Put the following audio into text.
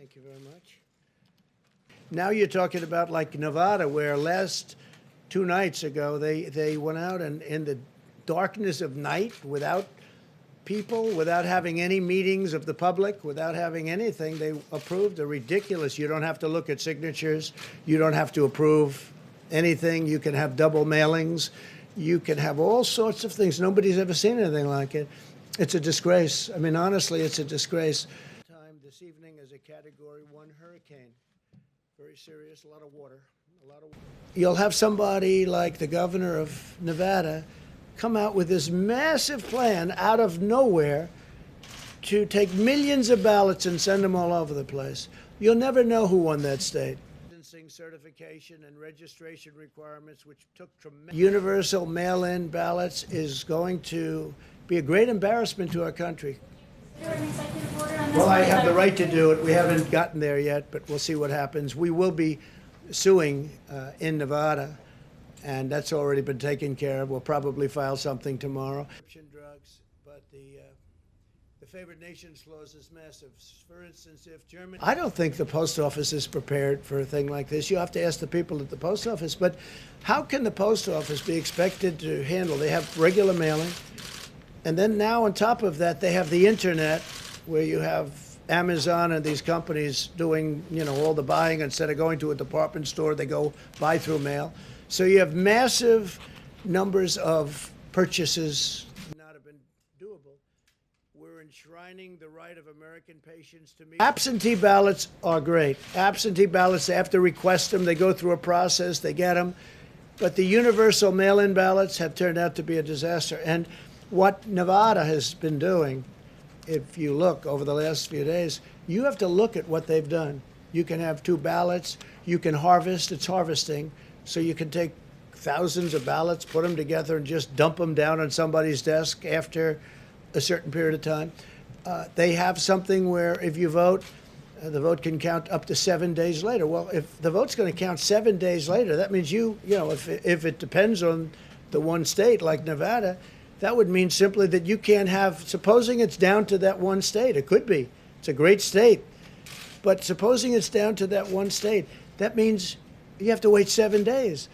Thank you very much. Now you're talking about like Nevada, where last 2 nights ago they went out and in the darkness of night, without people, without having any meetings of the public, without having anything, they approved a ridiculous. You don't have to look at signatures. You don't have to approve anything. You can have double mailings. You can have all sorts of things. Nobody's ever seen anything like it. It's a disgrace. I mean, honestly, it's a disgrace. Time this evening is a Category 1 hurricane. Very serious, a lot of water. You'll have somebody like the governor of Nevada come out with this massive plan out of nowhere to take millions of ballots and send them all over the place. You'll never know who won that state. Certification and registration requirements, which took tremendous. Universal mail-in ballots is going to be a great embarrassment to our country. Is there an executive order on this? Well, I have the right to do it. We haven't gotten there yet, but we'll see what happens. We will be suing in Nevada, and that's already been taken care of. We'll probably file something tomorrow. Drugs, but the favored nations clause is massive. For instance, if Germany... I don't think the post office is prepared for a thing like this. You have to ask the people at the post office. But how can the post office be expected to handle? They have regular mailing, and then now on top of that, they have the internet, where you have Amazon and these companies doing, all the buying. Instead of going to a department store, they go buy through mail. So you have massive numbers of purchases not have been doable. We're enshrining the right of American patients to meet. Absentee ballots are great. Absentee ballots, they have to request them. They go through a process. They get them. But the universal mail-in ballots have turned out to be a disaster. And what Nevada has been doing, if you look over the last few days, you have to look at what they've done. You can have 2 ballots. You can harvest. It's harvesting. So you can take thousands of ballots, put them together, and just dump them down on somebody's desk after a certain period of time. They have something where if you vote, the vote can count up to 7 days later. Well, if the vote's going to count 7 days later, that means if it depends on the one state like Nevada, that would mean simply that you can't have, supposing it's down to that one state, it could be, it's a great state, but supposing it's down to that one state, that means you have to wait 7 days.